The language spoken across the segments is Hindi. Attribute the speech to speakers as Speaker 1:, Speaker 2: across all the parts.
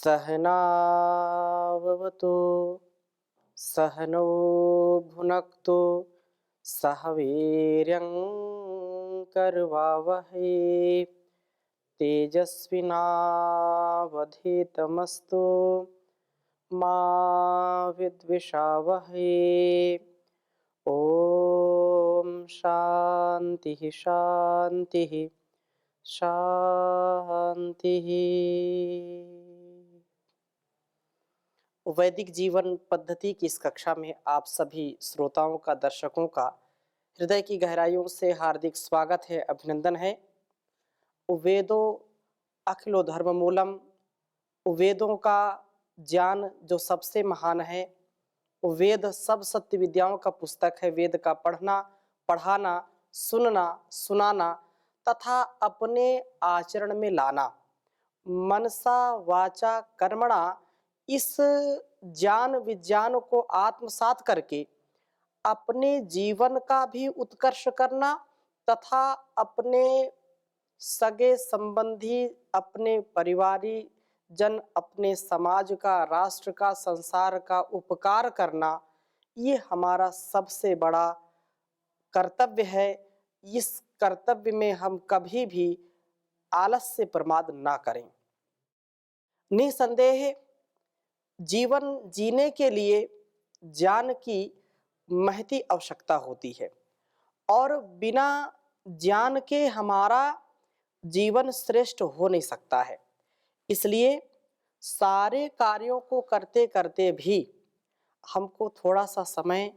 Speaker 1: सहनाववतु सहनौ भुनक्तु सह वीर्यं करवावहै तेजस्विनावधीतमस्तु मा विद्विषावहै। ओम शांति शांति शांति। वैदिक जीवन पद्धति की इस कक्षा में आप सभी श्रोताओं का, दर्शकों का हृदय की गहराइयों से हार्दिक स्वागत है, अभिनंदन है। वेदों अखिलो धर्म मूलम, वेदों का ज्ञान जो सबसे महान है। वेद सब सत्य विद्याओं का पुस्तक है। वेद का पढ़ना, पढ़ाना, सुनना, सुनाना तथा अपने आचरण में लाना, मनसा वाचा कर्मणा, इस ज्ञान विज्ञान को आत्मसात करके अपने जीवन का भी उत्कर्ष करना तथा अपने सगे संबंधी, अपने परिवारी जन, अपने समाज का, राष्ट्र का, संसार का उपकार करना, ये हमारा सबसे बड़ा कर्तव्य है। इस कर्तव्य में हम कभी भी आलस्य प्रमाद ना करें। निसंदेह जीवन जीने के लिए ज्ञान की महती आवश्यकता होती है और बिना ज्ञान के हमारा जीवन श्रेष्ठ हो नहीं सकता है। इसलिए सारे कार्यों को करते करते भी हमको थोड़ा सा समय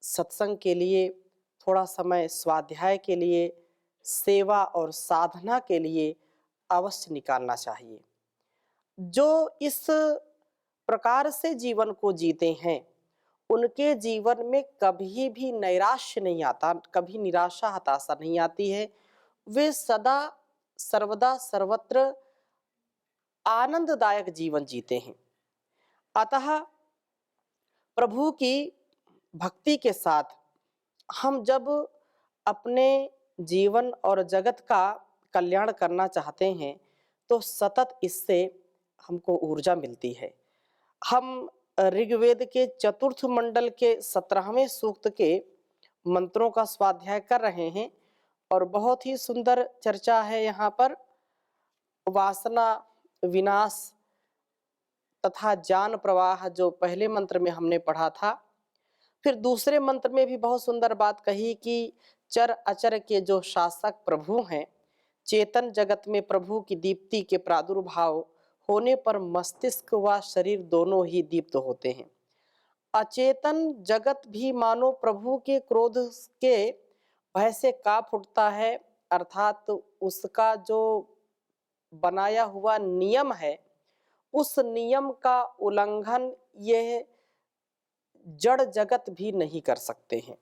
Speaker 1: सत्संग के लिए, थोड़ा समय स्वाध्याय के लिए, सेवा और साधना के लिए अवश्य निकालना चाहिए। जो इस प्रकार से जीवन को जीते हैं उनके जीवन में कभी भी नैराश्य नहीं आता, कभी निराशा हताशा नहीं आती है। वे सदा सर्वदा सर्वत्र आनंददायक जीवन जीते हैं। अतः प्रभु की भक्ति के साथ हम जब अपने जीवन और जगत का कल्याण करना चाहते हैं तो सतत इससे हमको ऊर्जा मिलती है। हम ऋग्वेद के चतुर्थ मंडल के 17वें सूक्त के मंत्रों का स्वाध्याय कर रहे हैं और बहुत ही सुंदर चर्चा है यहाँ पर। वासना विनाश तथा ज्ञान प्रवाह जो पहले मंत्र में हमने पढ़ा था, फिर दूसरे मंत्र में भी बहुत सुंदर बात कही कि चर अचर के जो शासक प्रभु हैं, चेतन जगत में प्रभु की दीप्ति के प्रादुर्भाव होने पर मस्तिष्क व शरीर दोनों ही दीप्त होते हैं। अचेतन जगत भी मानो प्रभु के क्रोध के भय से कांप उठता है, अर्थात उसका जो बनाया हुआ नियम है उस नियम का उल्लंघन यह जड़ जगत भी नहीं कर सकते हैं।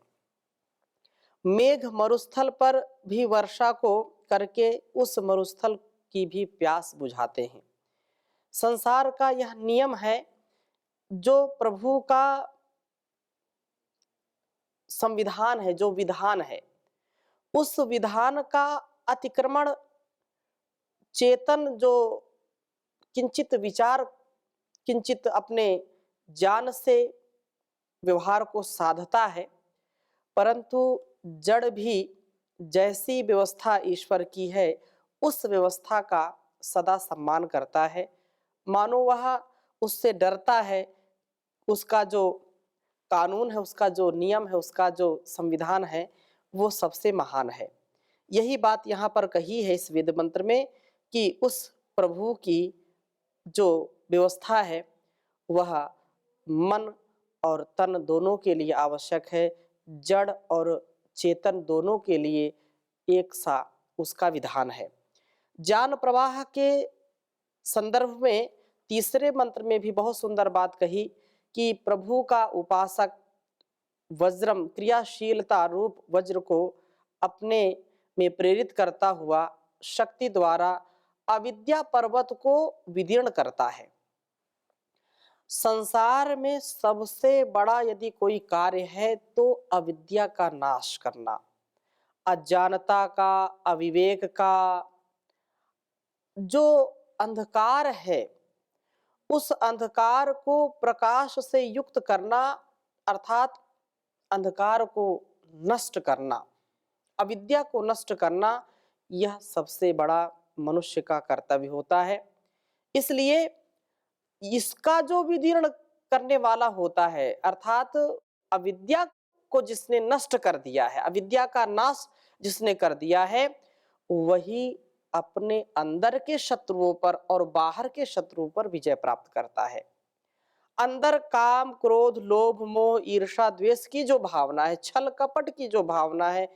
Speaker 1: मेघ मरुस्थल पर भी वर्षा को करके उस मरुस्थल की भी प्यास बुझाते हैं। संसार का यह नियम है। जो प्रभु का संविधान है, जो विधान है, उस विधान का अतिक्रमण चेतन जो किंचित विचार, किंचित अपने ज्ञान से व्यवहार को साधता है, परंतु जड़ भी जैसी व्यवस्था ईश्वर की है उस व्यवस्था का सदा सम्मान करता है। मानो वह उससे डरता है। उसका जो कानून है, उसका जो नियम है, उसका जो संविधान है वो सबसे महान है। यही बात यहाँ पर कही है इस वेद मंत्र में कि उस प्रभु की जो व्यवस्था है वह मन और तन दोनों के लिए आवश्यक है। जड़ और चेतन दोनों के लिए एक सा उसका विधान है। ज्ञान प्रवाह के संदर्भ में तीसरे मंत्र में भी बहुत सुंदर बात कही कि प्रभु का उपासक वज्रम, क्रियाशीलता रूप वज्र को अपने में प्रेरित करता हुआ शक्ति द्वारा अविद्या पर्वत को विदीर्ण करता है। संसार में सबसे बड़ा यदि कोई कार्य है तो अविद्या का नाश करना, अज्ञानता का, अविवेक का जो अंधकार है उस अंधकार को प्रकाश से युक्त करना, अर्थात अंधकार को नष्ट करना, अविद्या को नष्ट करना, यह सबसे बड़ा मनुष्य का कर्तव्य होता है। इसलिए इसका जो विदीर्ण करने वाला होता है, अर्थात अविद्या को जिसने नष्ट कर दिया है, अविद्या का नाश जिसने कर दिया है, वही अपने अंदर के शत्रुओं पर और बाहर के शत्रुओं पर विजय प्राप्त करता है। अंदर काम, क्रोध, लोभ, मोह, ईर्ष्या, द्वेष की जो भावना है, छल कपट की जो भावना है,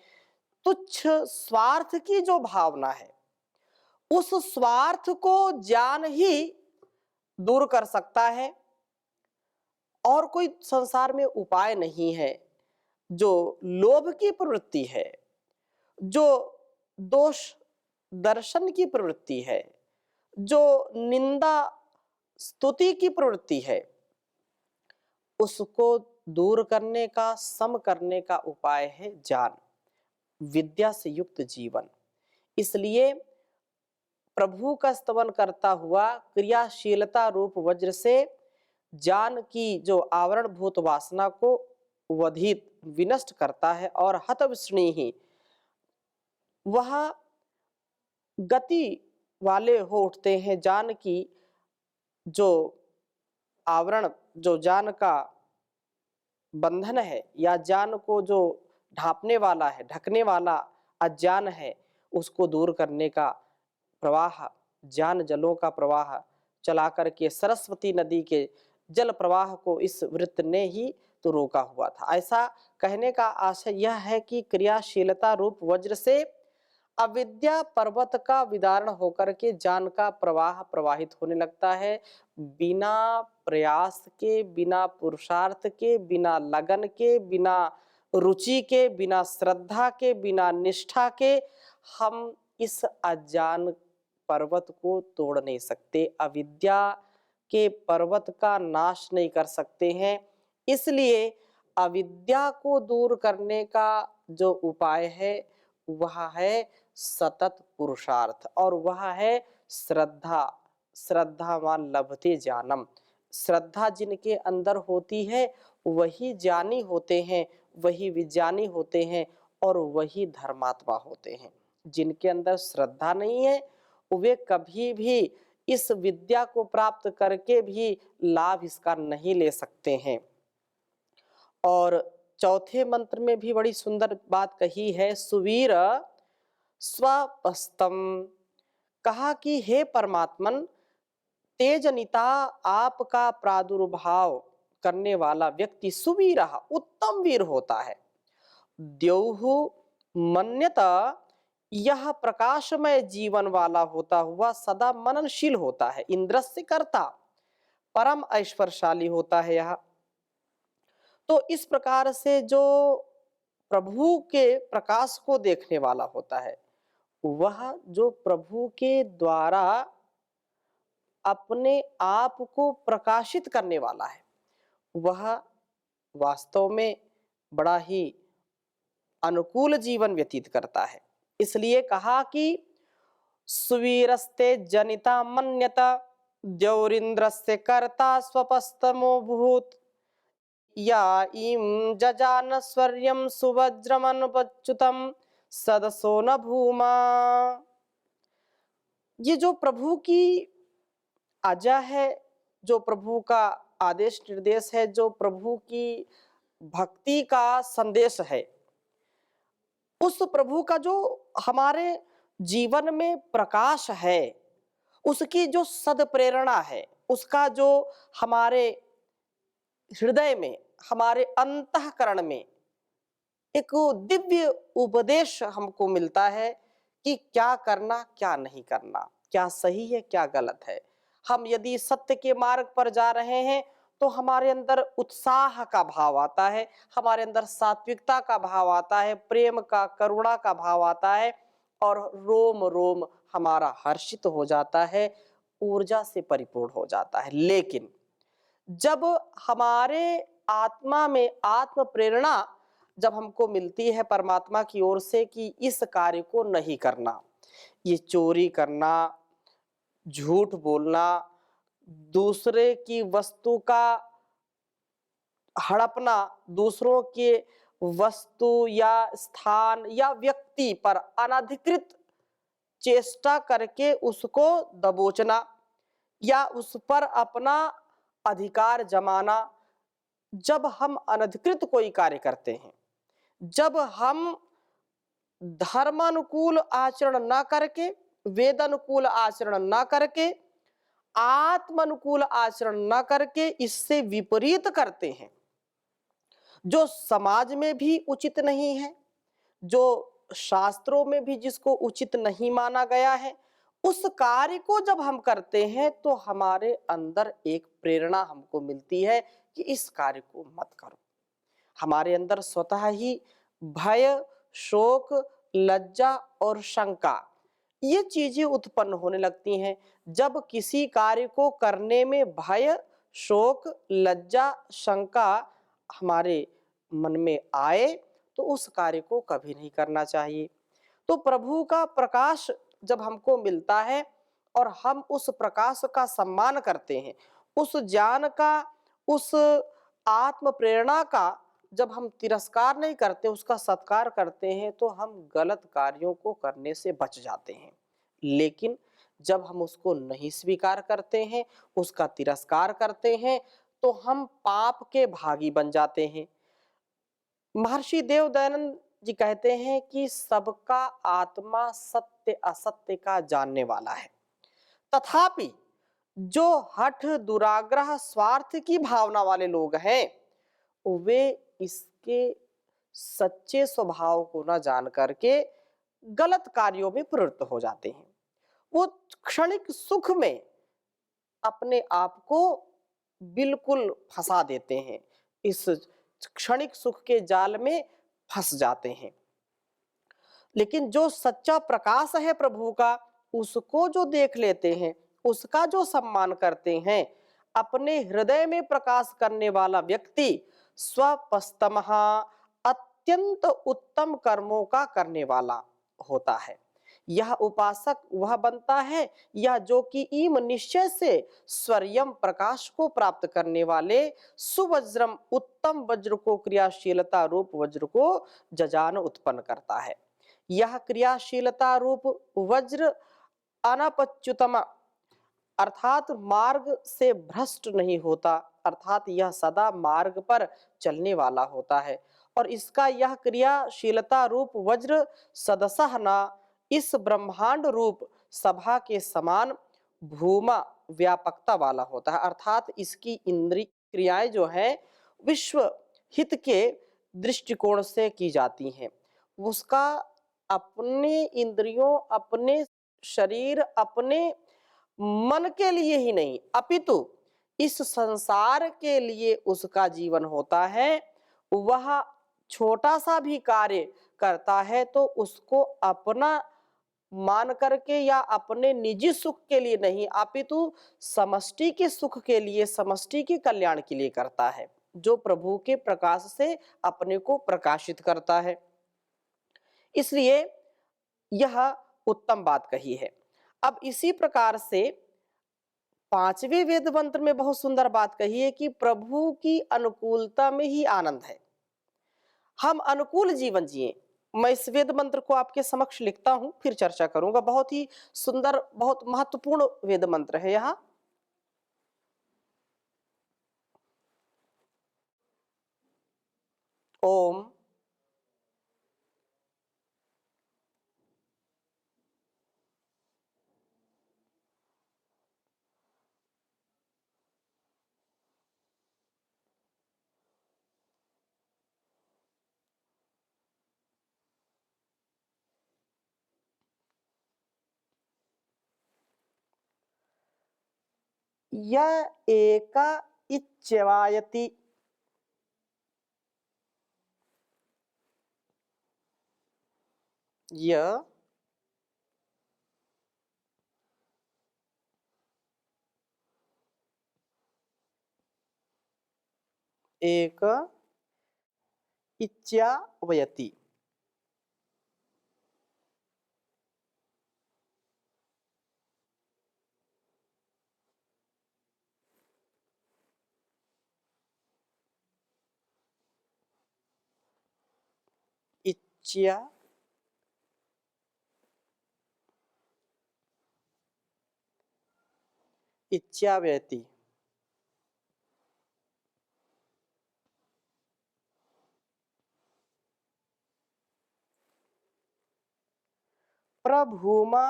Speaker 1: तुच्छ स्वार्थ की जो भावना है, उस स्वार्थ को ज्ञान ही दूर कर सकता है। और कोई संसार में उपाय नहीं है। जो लोभ की प्रवृत्ति है, जो दोष दर्शन की प्रवृत्ति है, जो निंदा स्तुति की प्रवृत्ति है, उसको दूर करने का, सम करने का उपाय है ज्ञान, विद्या से युक्त जीवन। इसलिए प्रभु का स्तवन करता हुआ क्रियाशीलता रूप वज्र से ज्ञान की जो आवरण भूत वासना को वधित विनष्ट करता है और हतविष्णी ही वह गति वाले हो उठते हैं। ज्ञान की जो आवरण, जो ज्ञान का बंधन है या ज्ञान को जो ढांपने वाला है, ढकने वाला अज्ञान है, उसको दूर करने का प्रवाह, ज्ञान जलों का प्रवाह चला करके सरस्वती नदी के जल प्रवाह को इस वृत्त ने ही तो रोका हुआ था। ऐसा कहने का आशय यह है कि क्रियाशीलता रूप वज्र से अविद्या पर्वत का विदारण होकर के ज्ञान का प्रवाह प्रवाहित होने लगता है। बिना प्रयास के, बिना पुरुषार्थ के, बिना लगन के, बिना रुचि के, बिना श्रद्धा के, बिना निष्ठा के हम इस अज्ञान पर्वत को तोड़ नहीं सकते, अविद्या के पर्वत का नाश नहीं कर सकते हैं। इसलिए अविद्या को दूर करने का जो उपाय है वह है सतत पुरुषार्थ और वह है श्रद्धा। श्रद्धावान लभते ज्ञानम। श्रद्धा जिनके अंदर होती है वही ज्ञानी होते हैं, वही विज्ञानी होते हैं और वही धर्मात्मा होते हैं। जिनके अंदर श्रद्धा नहीं है वे कभी भी इस विद्या को प्राप्त करके भी लाभ इसका नहीं ले सकते हैं। और चौथे मंत्र में भी बड़ी सुंदर बात कही है, सुवीर स्वपस्तम। कहा कि हे परमात्मन, तेजनिता आपका प्रादुर्भाव करने वाला व्यक्ति सुवीर, उत्तम वीर होता है। द्यौहु मन्यता, यह प्रकाशमय जीवन वाला होता हुआ सदा मननशील होता है। इंद्रस्य कर्ता, परम ऐश्वर्यशाली होता है यह। तो इस प्रकार से जो प्रभु के प्रकाश को देखने वाला होता है, वह जो प्रभु के द्वारा अपने आप को प्रकाशित करने वाला है, वह वास्तव में बड़ा ही अनुकूल जीवन व्यतीत करता है। इसलिए कहा कि सुवीरस्ते जनिता मन्यता, द्यौरिंद्रस्य कर्ता स्वपस्तमो भूत, या इम जजान स्वर्यम सुवज्रमनुपच्युतम सदसो न भूमा। ये जो प्रभु की आज्ञा है, जो प्रभु का आदेश निर्देश है, जो प्रभु की भक्ति का संदेश है, उस प्रभु का जो हमारे जीवन में प्रकाश है, उसकी जो सदप्रेरणा है, उसका जो हमारे हृदय में, हमारे अंतःकरण में एक दिव्य उपदेश हमको मिलता है कि क्या करना, क्या नहीं करना, क्या सही है, क्या गलत है। हम यदि सत्य के मार्ग पर जा रहे हैं तो हमारे अंदर उत्साह का भाव आता है, हमारे अंदर सात्विकता का भाव आता है, प्रेम का, करुणा का भाव आता है और रोम रोम हमारा हर्षित हो जाता है, ऊर्जा से परिपूर्ण हो जाता है। लेकिन जब हमारे आत्मा में आत्म प्रेरणा जब हमको मिलती है परमात्मा की ओर से कि इस कार्य को नहीं करना, ये चोरी करना, झूठ बोलना, दूसरे की वस्तु का हड़पना, दूसरों के वस्तु या स्थान या व्यक्ति पर अनधिकृत चेष्टा करके उसको दबोचना या उस पर अपना अधिकार जमाना। जब हम अनधिकृत कोई कार्य करते हैं, जब हम धर्मानुकूल आचरण ना करके, वेदानुकूल आचरण ना करके, आत्मानुकूल आचरण ना करके इससे विपरीत करते हैं, जो समाज में भी उचित नहीं है, जो शास्त्रों में भी जिसको उचित नहीं माना गया है, उस कार्य को जब हम करते हैं तो हमारे अंदर एक प्रेरणा हमको मिलती है कि इस कार्य को मत करो। हमारे अंदर स्वतः ही भय, शोक, लज्जा और शंका, ये चीजें उत्पन्न होने लगती हैं। जब किसी कार्य को करने में भय, शोक, लज्जा, शंका हमारे मन में आए तो उस कार्य को कभी नहीं करना चाहिए। तो प्रभु का प्रकाश जब हमको मिलता है और हम उस प्रकाश का सम्मान करते हैं, उस ज्ञान का, उस आत्म प्रेरणा का जब हम तिरस्कार नहीं करते, उसका सत्कार करते हैं, तो हम गलत कार्यों को करने से बच जाते हैं। लेकिन जब हम उसको नहीं स्वीकार करते हैं, उसका तिरस्कार करते हैं, तो हम पाप के भागी बन जाते हैं। महर्षि देव दयानंद जी कहते हैं कि सबका आत्मा सत्य असत्य का जानने वाला है, तथापि जो हठ, दुराग्रह, स्वार्थ की भावना वाले लोग हैं, वे इसके सच्चे स्वभाव को न जान करके गलत कार्यों में प्रवृत्त हो जाते हैं। वो क्षणिक सुख में अपने आप को बिल्कुल फंसा देते हैं, इस क्षणिक सुख के जाल में फंस जाते हैं। लेकिन जो सच्चा प्रकाश है प्रभु का, उसको जो देख लेते हैं, उसका जो सम्मान करते हैं, अपने हृदय में प्रकाश करने वाला व्यक्ति स्वपस्तमः अत्यंत उत्तम कर्मों का करने वाला होता है। यह उपासक वह बनता है या जो कि ईम निश्चय से स्वर्यम प्रकाश को प्राप्त करने वाले सुवज्रम उत्तम वज्र को, क्रियाशीलता रूप वज्र को जजान उत्पन्न करता है। यह क्रियाशीलता रूप वज्र अनपच्युतम अर्थात मार्ग से भ्रष्ट नहीं होता, अर्थात यह सदा मार्ग पर चलने वाला होता है। और इसका यह क्रियाशीलता रूप वज्र सदसह न इस ब्रह्मांड रूप सभा के समान भूमा व्यापकता वाला होता है, अर्थात इसकी इंद्रिय क्रियाएं जो है विश्व हित के दृष्टिकोण से की जाती हैं। उसका अपने इंद्रियों, अपने शरीर, अपने मन के लिए ही नहीं, अपितु इस संसार के लिए उसका जीवन होता है। वह छोटा सा भी कार्य करता है तो उसको अपना मान करके या अपने निजी सुख के लिए नहीं, अपितु समष्टि के सुख के लिए, समष्टि के कल्याण के लिए करता है, जो प्रभु के प्रकाश से अपने को प्रकाशित करता है। इसलिए यह उत्तम बात कही है। अब इसी प्रकार से पांचवें वेद मंत्र में बहुत सुंदर बात कही है कि प्रभु की अनुकूलता में ही आनंद है। हम अनुकूल जीवन जिए। मैं इस वेद मंत्र को आपके समक्ष लिखता हूं, फिर चर्चा करूंगा। बहुत ही सुंदर, बहुत महत्वपूर्ण वेद मंत्र है यह। ओम य एक इच्यवायति य एक इच्छावयति। इच्छया इच्छाव्यति। प्रभूमा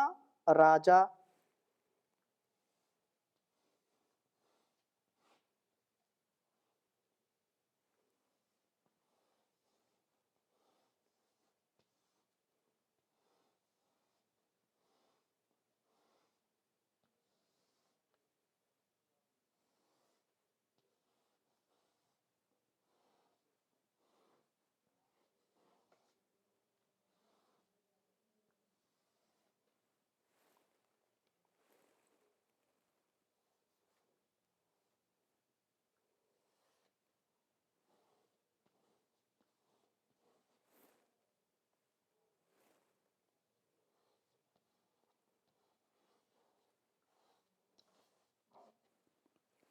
Speaker 1: राजा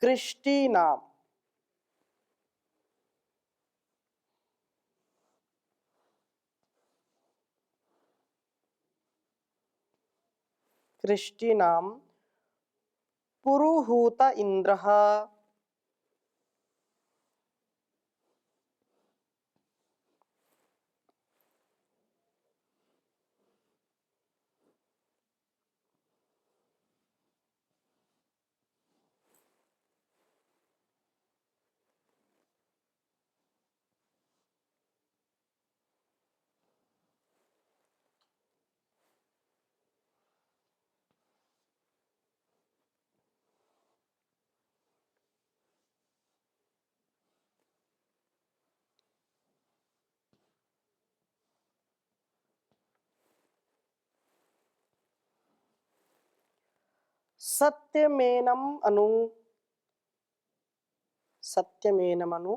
Speaker 1: कृष्टीनाम कृष्टीनाम पुरुहूत इंद्रः सत्यमेनम अनु सत्यमेनम अनु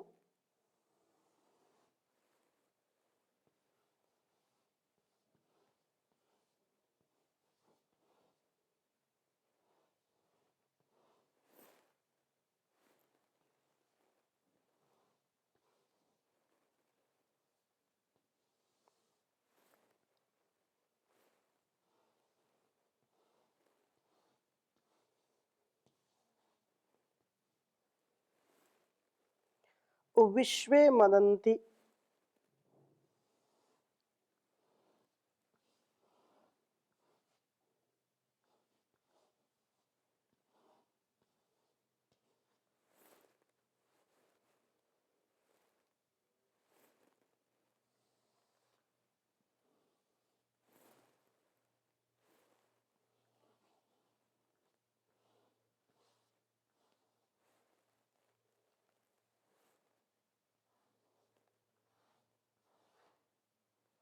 Speaker 1: विश्वे मदन्ति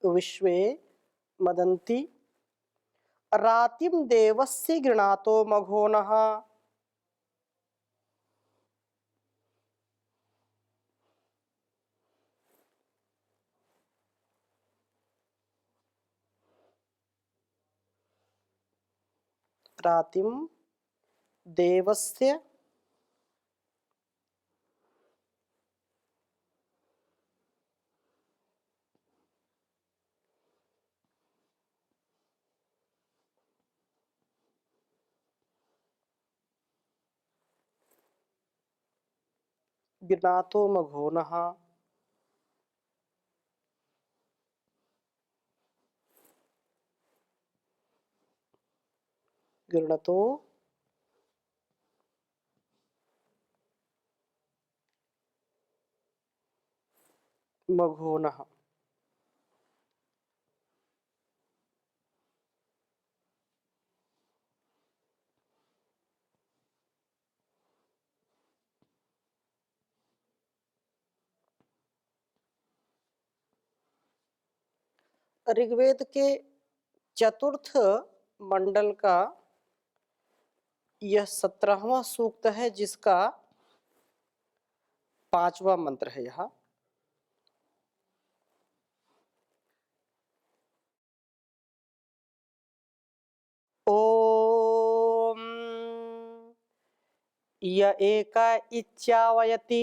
Speaker 1: विश्वे मदन्ति रातिम देवस्य गृणातो मघोनः रातिम देवस्य गृणातो मघोनः गृणतो मघोनः। ऋग्वेद के चतुर्थ मंडल का यह 17वां सूक्त है, जिसका 5वां मंत्र है। यह ओम य एका इच्छावयति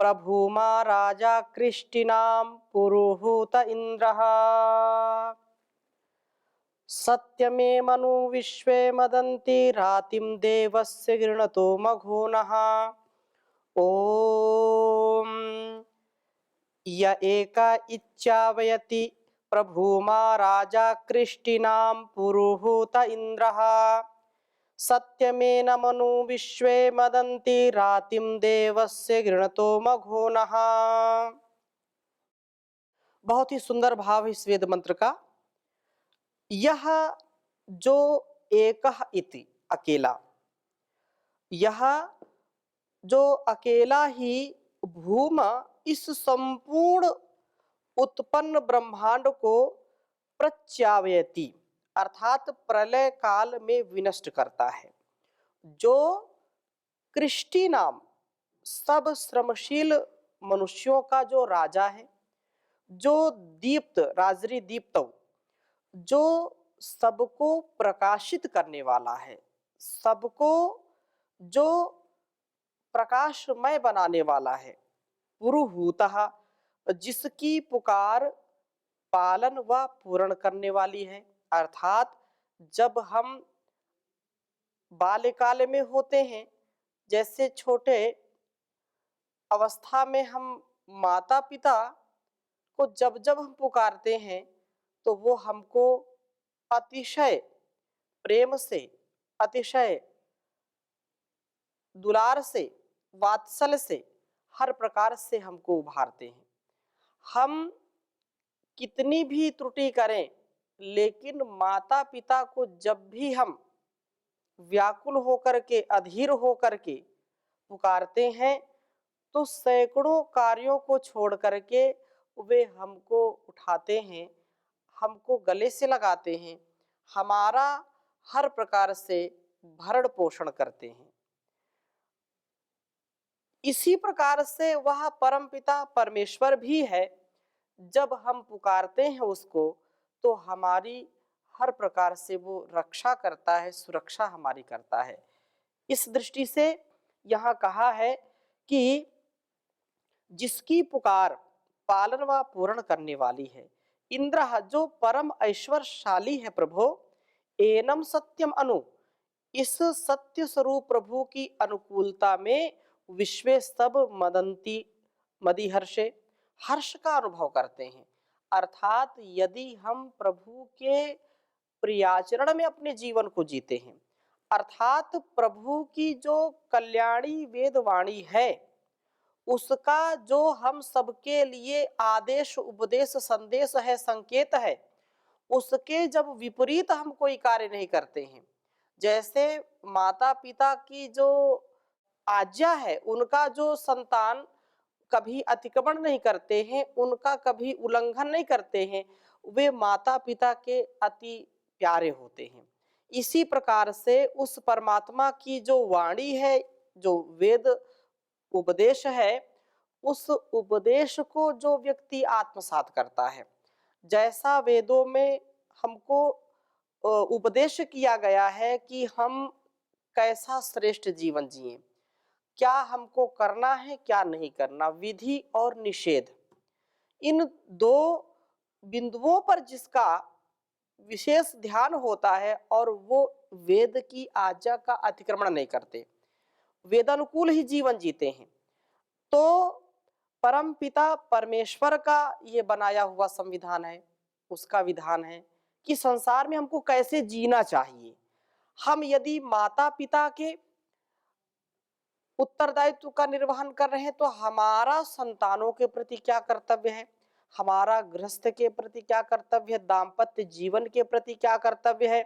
Speaker 1: प्रभुमा राजा कृष्टिनां पुरुहूत इन्द्रः सत्यमे मनु विश्वे मदन्ति रातिं देवस्य गृणतो मघोनः ॐ य एका इच्छावयति प्रभुमा राजा कृष्टिनां पुरुहूत इन्द्रः सत्यमेन मनु विश्वे मदन्ति रातिं देवस्य गृणतो मघोनः। बहुत ही सुंदर भाव है इस वेद मंत्र का। यह जो एकः इति अकेला, यह जो अकेला ही भूम इस संपूर्ण उत्पन्न ब्रह्मांड को प्रच्यावयति अर्थात प्रलय काल में विनष्ट करता है। जो कृष्टि नाम सब श्रमशील मनुष्यों का जो राजा है, जो दीप्त राजरी दीप्त, जो सबको प्रकाशित करने वाला है, सबको जो प्रकाशमय बनाने वाला है, पुरुहूतः जिसकी पुकार पालन व पूर्ण करने वाली है। अर्थात जब हम बाल्यकाल में होते हैं, जैसे छोटे अवस्था में हम माता पिता को जब जब हम पुकारते हैं तो वो हमको अतिशय प्रेम से, अतिशय दुलार से, वात्सल्य से, हर प्रकार से हमको उभारते हैं। हम कितनी भी त्रुटि करें, लेकिन माता पिता को जब भी हम व्याकुल होकर के, अधीर होकर के पुकारते हैं तो सैकड़ों कार्यों को छोड़ करके वे हमको उठाते हैं, हमको गले से लगाते हैं, हमारा हर प्रकार से भरण पोषण करते हैं। इसी प्रकार से वह परमपिता परमेश्वर भी है। जब हम पुकारते हैं उसको तो हमारी हर प्रकार से वो रक्षा करता है, सुरक्षा हमारी करता है। इस दृष्टि से यहाँ कहा है कि जिसकी पुकार पालन व पूर्ण करने वाली है, इंद्र जो परम ऐश्वर्यशाली है प्रभु, एनम सत्यम अनु इस सत्य स्वरूप प्रभु की अनुकूलता में विश्वे सब मदंती मदिहर्षे हर्ष का अनुभव करते हैं। अर्थात यदि हम प्रभु के प्रियाचरण में अपने जीवन को जीते हैं, अर्थात प्रभु की जो कल्याणी वेदवाणी है उसका जो हम सबके लिए आदेश उपदेश संदेश है, संकेत है, उसके जब विपरीत हम कोई कार्य नहीं करते हैं, जैसे माता पिता की जो आज्ञा है उनका जो संतान कभी अतिक्रमण नहीं करते हैं, उनका कभी उल्लंघन नहीं करते हैं, वे माता पिता के अति प्यारे होते हैं। इसी प्रकार से उस परमात्मा की जो वाणी है, जो वेद उपदेश है, उस उपदेश को जो व्यक्ति आत्मसात करता है, जैसा वेदों में हमको उपदेश किया गया है कि हम कैसा श्रेष्ठ जीवन जिएं, क्या हमको करना है क्या नहीं करना, विधि और निषेध, इन दो बिंदुओं पर जिसका विशेष ध्यान होता है और वो वेद की आज्ञा का अतिक्रमण नहीं करते, वेदानुकूल ही जीवन जीते हैं, तो परम पिता परमेश्वर का ये बनाया हुआ संविधान है, उसका विधान है कि संसार में हमको कैसे जीना चाहिए। हम यदि माता पिता के उत्तरदायित्व का निर्वहन कर रहे हैं तो हमारा संतानों के प्रति क्या कर्तव्य है, हमारा गृहस्थ के प्रति क्या कर्तव्य है, दाम्पत्य जीवन के प्रति क्या कर्तव्य है,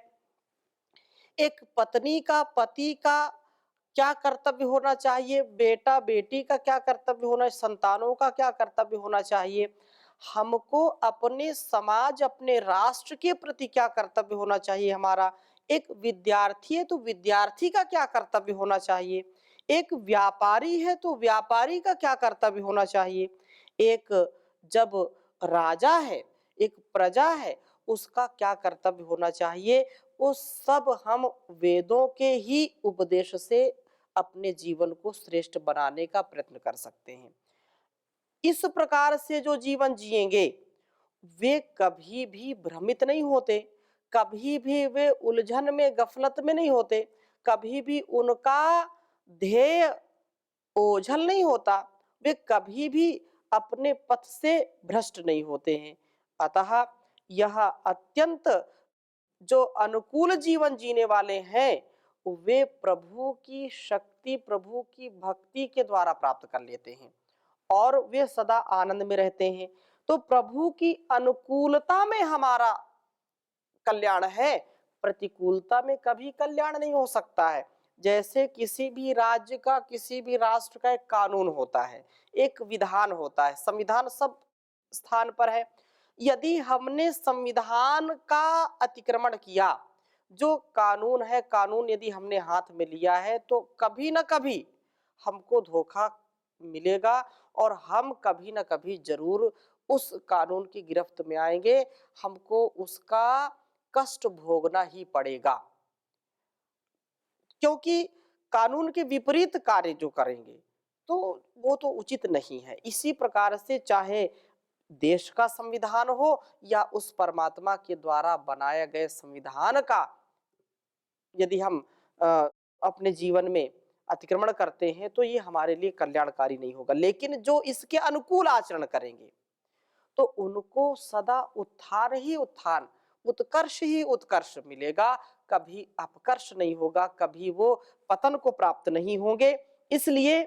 Speaker 1: एक पत्नी का पति का क्या कर्तव्य होना चाहिए, बेटा बेटी का क्या कर्तव्य होना, संतानों का क्या कर्तव्य होना चाहिए, हमको अपने समाज अपने राष्ट्र के प्रति क्या कर्तव्य होना चाहिए, हमारा एक विद्यार्थी है तो विद्यार्थी का क्या कर्तव्य होना चाहिए, एक व्यापारी है तो व्यापारी का क्या कर्तव्य होना चाहिए, एक जब राजा है, एक प्रजा है, उसका क्या कर्तव्य होना चाहिए, वो सब हम वेदों के ही उपदेश से अपने जीवन को श्रेष्ठ बनाने का प्रयत्न कर सकते हैं। इस प्रकार से जो जीवन जिएंगे, वे कभी भी भ्रमित नहीं होते, कभी भी वे उलझन में, गफलत में नहीं होते, कभी भी उनका ध्येय ओझल नहीं होता, वे कभी भी अपने पथ से भ्रष्ट नहीं होते हैं। अतः यह अत्यंत जो अनुकूल जीवन जीने वाले हैं, वे प्रभु की शक्ति, प्रभु की भक्ति के द्वारा प्राप्त कर लेते हैं और वे सदा आनंद में रहते हैं। तो प्रभु की अनुकूलता में हमारा कल्याण है, प्रतिकूलता में कभी कल्याण नहीं हो सकता है। जैसे किसी भी राज्य का, किसी भी राष्ट्र का एक कानून होता है, एक विधान होता है, संविधान सब स्थान पर है। यदि हमने संविधान का अतिक्रमण किया, जो कानून है, कानून यदि हमने हाथ में लिया है, तो कभी ना कभी हमको धोखा मिलेगा और हम कभी ना कभी जरूर उस कानून की गिरफ्त में आएंगे, हमको उसका कष्ट भोगना ही पड़ेगा, क्योंकि कानून के विपरीत कार्य जो करेंगे तो वो तो उचित नहीं है। इसी प्रकार से चाहे देश का संविधान हो या उस परमात्मा के द्वारा बनाए गए संविधान का यदि हम अ, अपने जीवन में अतिक्रमण करते हैं, तो ये हमारे लिए कल्याणकारी नहीं होगा। लेकिन जो इसके अनुकूल आचरण करेंगे, तो उनको सदा उत्थान ही उत्थान, उत्कर्ष ही उत्कर्ष मिलेगा, कभी अपकर्ष नहीं होगा, कभी वो पतन को प्राप्त नहीं होंगे। इसलिए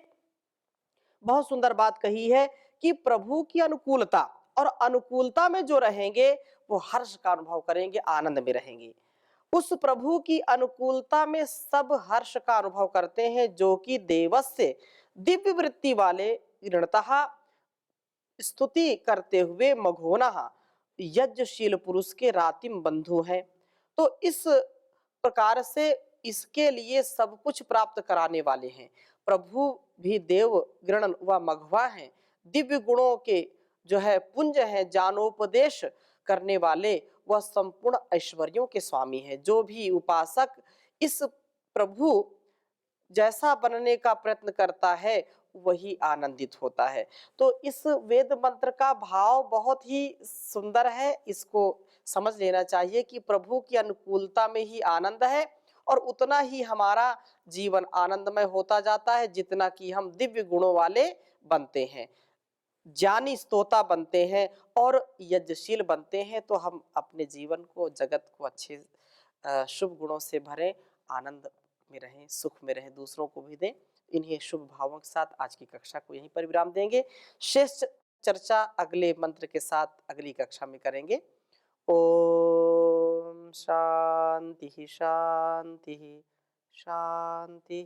Speaker 1: बहुत सुंदर बात कही है कि प्रभु की अनुकूलता, और अनुकूलता में जो रहेंगे वो हर्ष का अनुभव करेंगे, आनंद में रहेंगे। उस प्रभु की अनुकूलता में सब हर्ष का अनुभव करते हैं, जो कि देवस्य दिव्य वृत्ति वाले ऋणतः स्तुति करते हुए मघोनः यज्ञशील पुरुष के रातिम बंधु हैं। तो इस प्रकार से इसके लिए सब कुछ प्राप्त कराने वाले हैं। प्रभु भी देव गण व मघवा हैं, दिव्य गुणों के जो है पुंज हैं, जानोपदेश करने वाले वह संपूर्ण ऐश्वर्यों के स्वामी हैं। जो भी उपासक इस प्रभु जैसा बनने का प्रयत्न करता है, वही आनंदित होता है। तो इस वेद मंत्र का भाव बहुत ही सुंदर है, इसको समझ लेना चाहिए कि प्रभु की अनुकूलता में ही आनंद है और उतना ही हमारा जीवन आनंदमय होता जाता है, जितना कि हम दिव्य गुणों वाले बनते हैं, ज्ञानी स्तोता बनते हैं और यज्ञशील बनते हैं। तो हम अपने जीवन को, जगत को अच्छे शुभ गुणों से भरें, आनंद में रहें, सुख में रहें, दूसरों को भी दें। इन्हीं शुभ भावों के साथ आज की कक्षा को यहीं पर विराम देंगे। शेष चर्चा अगले मंत्र के साथ अगली कक्षा में करेंगे। ओम शांति शांति शांति।